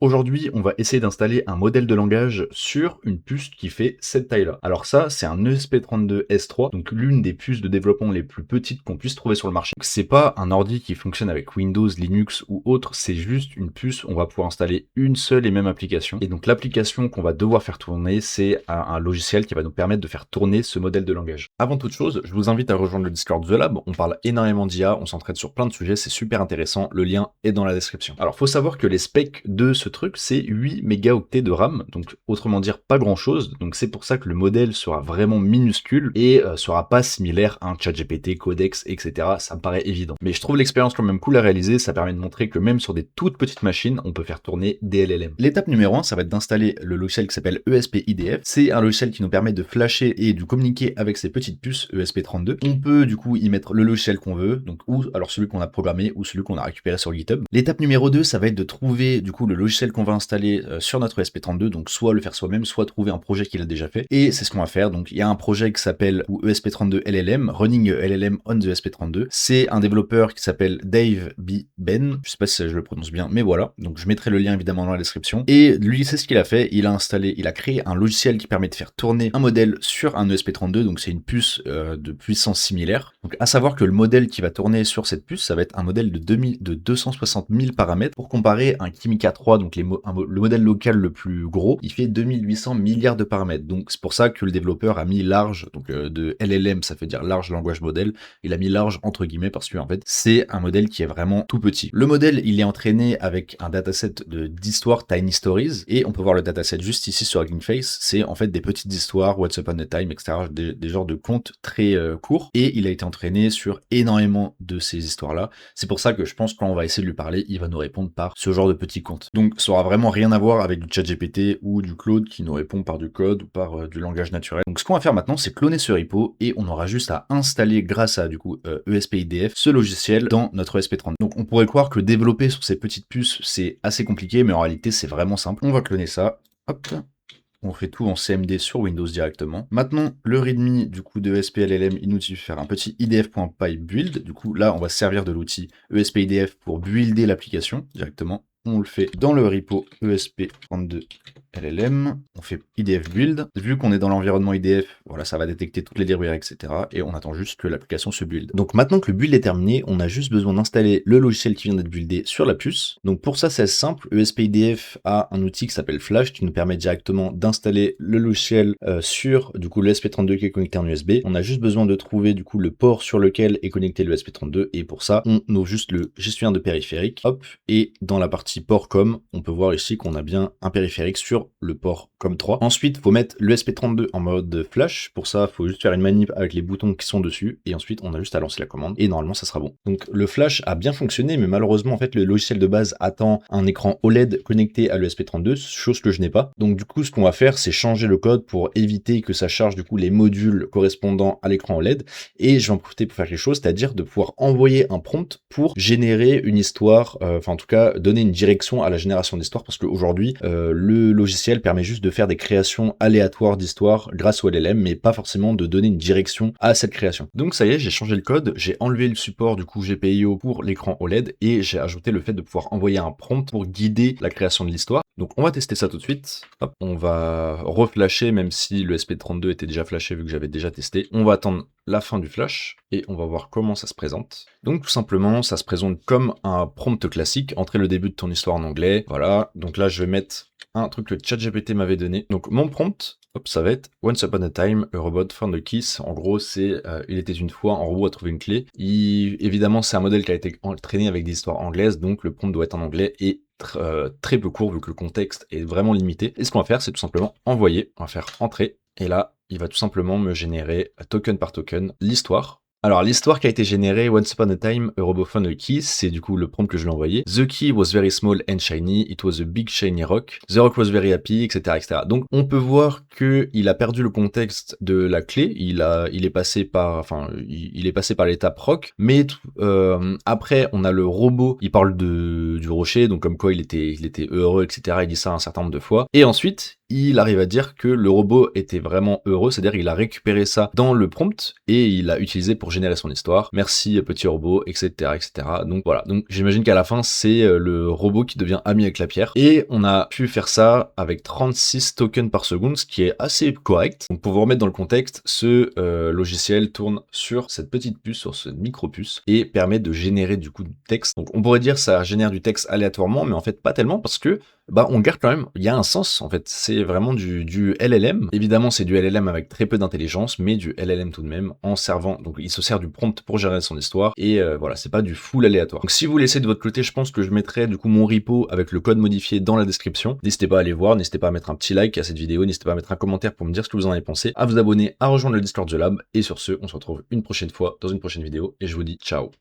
Aujourd'hui, on va essayer d'installer un modèle de langage sur une puce qui fait cette taille-là. Alors ça, c'est un ESP32S3, donc l'une des puces de développement les plus petites qu'on puisse trouver sur le marché. C'est pas un ordi qui fonctionne avec Windows, Linux ou autre, c'est juste une puce, on va pouvoir installer une seule et même application. Et donc l'application qu'on va devoir faire tourner, c'est un logiciel qui va nous permettre de faire tourner ce modèle de langage. Avant toute chose, je vous invite à rejoindre le Discord The Lab, on parle énormément d'IA, on s'entraide sur plein de sujets, c'est super intéressant, le lien est dans la description. Alors faut savoir que les specs de ce truc, c'est 8 mégaoctets de RAM, donc autrement dire pas grand chose, donc c'est pour ça que le modèle sera vraiment minuscule et sera pas similaire à un ChatGPT, Codex, etc. Ça me paraît évident. Mais je trouve l'expérience quand même cool à réaliser, ça permet de montrer que même sur des toutes petites machines, on peut faire tourner des LLM. L'étape numéro 1, ça va être d'installer le logiciel qui s'appelle ESP-IDF. C'est un logiciel qui nous permet de flasher et de communiquer avec ces petites puces ESP32. On peut du coup y mettre le logiciel qu'on veut, donc ou alors celui qu'on a programmé ou celui qu'on a récupéré sur GitHub. L'étape numéro 2, ça va être de trouver du coup le logiciel qu'on va installer sur notre ESP32, donc soit le faire soi-même, soit trouver un projet qu'il a déjà fait. Et c'est ce qu'on va faire. Donc il y a un projet qui s'appelle ESP32 LLM, Running LLM on the ESP32. C'est un développeur qui s'appelle Dave B. Ben. Je sais pas si je le prononce bien, mais voilà. Donc je mettrai le lien évidemment dans la description. Et lui, c'est ce qu'il a fait. Il a créé un logiciel qui permet de faire tourner un modèle sur un ESP32. Donc c'est une puce de puissance similaire. Donc à savoir que le modèle qui va tourner sur cette puce, ça va être un modèle de 260 000 paramètres. Pour comparer un Kimica 3, donc le modèle local le plus gros, il fait 2800 milliards de paramètres. Donc c'est pour ça que le développeur a mis large, donc de LLM, ça veut dire large language model, il a mis large entre guillemets parce que en fait c'est un modèle qui est vraiment tout petit. Le modèle, il est entraîné avec un dataset d'histoires Tiny Stories, et on peut voir le dataset juste ici sur Hugging Face. C'est en fait des petites histoires, What's Upon a Time, etc., des genres de contes très courts, et il a été entraîné sur énormément de ces histoires-là. C'est pour ça que je pense que quand on va essayer de lui parler, il va nous répondre par ce genre de petits contes. Donc ça aura vraiment rien à voir avec du ChatGPT ou du Claude qui nous répond par du code ou par du langage naturel. Donc ce qu'on va faire maintenant, c'est cloner ce repo, et on aura juste à installer grâce à du coup ESP-IDF ce logiciel dans notre ESP32. Donc on pourrait croire que développer sur ces petites puces c'est assez compliqué, mais en réalité c'est vraiment simple. On va cloner ça, hop. On fait tout en CMD sur Windows directement. Maintenant, le README du coup de ESP-LLM, il nous dit de faire un petit idf.py build. Du coup, là, on va servir de l'outil ESP-IDF pour builder l'application directement. On le fait dans le repo ESP32 LLM, on fait IDF build. Vu qu'on est dans l'environnement IDF, voilà, ça va détecter toutes les librairies, etc. Et on attend juste que l'application se build. Donc maintenant que le build est terminé, on a juste besoin d'installer le logiciel qui vient d'être buildé sur la puce. Donc pour ça, c'est simple. ESP-IDF a un outil qui s'appelle Flash qui nous permet directement d'installer le logiciel sur du coup le ESP32 qui est connecté en USB. On a juste besoin de trouver du coup le port sur lequel est connecté le ESP32, et pour ça, on ouvre juste le gestionnaire de périphérique. Hop, et dans la partie port com, on peut voir ici qu'on a bien un périphérique sur le port COM3. Ensuite, il faut mettre le ESP32 en mode flash. Pour ça, il faut juste faire une manip avec les boutons qui sont dessus, et ensuite on a juste à lancer la commande, et normalement ça sera bon. Donc le flash a bien fonctionné, mais malheureusement en fait le logiciel de base attend un écran OLED connecté à l'ESP32, chose que je n'ai pas. Donc du coup, ce qu'on va faire, c'est changer le code pour éviter que ça charge du coup les modules correspondant à l'écran OLED, et je vais en profiter pour faire quelque chose, c'est-à-dire de pouvoir envoyer un prompt pour générer une histoire, enfin en tout cas donner une direction à la génération d'histoire, parce qu'aujourd'hui le logiciel permet juste de faire des créations aléatoires d'histoires grâce au LLM, mais pas forcément de donner une direction à cette création. Donc ça y est, j'ai changé le code, j'ai enlevé le support du coup GPIO pour l'écran OLED, et j'ai ajouté le fait de pouvoir envoyer un prompt pour guider la création de l'histoire. Donc on va tester ça tout de suite. Hop, on va reflasher, même si le SP32 était déjà flashé vu que j'avais déjà testé. On va attendre la fin du flash et on va voir comment ça se présente. Donc tout simplement, ça se présente comme un prompt classique. Entrer le début de ton histoire en anglais. Voilà, donc là je vais mettre un truc que ChatGPT m'avait donné. Donc mon prompt, hop, ça va être Once upon a time, a robot found a kiss. En gros, c'est il était une fois, un robot a trouvé une clé. Évidemment, c'est un modèle qui a été entraîné avec des histoires anglaises, donc le prompt doit être en anglais et très peu court vu que le contexte est vraiment limité. Et ce qu'on va faire, c'est tout simplement envoyer. On va faire entrer, et là, il va tout simplement me générer token par token l'histoire. Alors l'histoire qui a été générée, Once Upon a Time, a Robot Found a Key, c'est du coup le prompt que je lui ai envoyé. The key was very small and shiny, it was a big shiny rock, the rock was very happy, etc. etc. Donc on peut voir qu'il a perdu le contexte de la clé, il est passé par l'étape rock, mais après on a le robot, il parle du rocher, donc comme quoi il était heureux, etc. Il dit ça un certain nombre de fois, et ensuite il arrive à dire que le robot était vraiment heureux, c'est-à-dire il a récupéré ça dans le prompt et il l'a utilisé pour générer son histoire. Merci petit robot, etc., etc. Donc voilà. Donc j'imagine qu'à la fin c'est le robot qui devient ami avec la pierre et on a pu faire ça avec 36 tokens par seconde, ce qui est assez correct. Donc pour vous remettre dans le contexte, ce logiciel tourne sur cette petite puce, sur cette micro puce et permet de générer du coup du texte. Donc on pourrait dire ça génère du texte aléatoirement, mais en fait pas tellement parce que on garde quand même, il y a un sens en fait, c'est vraiment du LLM. Évidemment c'est du LLM avec très peu d'intelligence, mais du LLM tout de même en servant, donc il se sert du prompt pour gérer son histoire, et voilà, c'est pas du full aléatoire. Donc si vous laissez de votre côté, je pense que je mettrai du coup mon repo avec le code modifié dans la description. N'hésitez pas à aller voir, n'hésitez pas à mettre un petit like à cette vidéo, n'hésitez pas à mettre un commentaire pour me dire ce que vous en avez pensé, à vous abonner, à rejoindre le Discord The Lab, et sur ce, on se retrouve une prochaine fois dans une prochaine vidéo, et je vous dis ciao.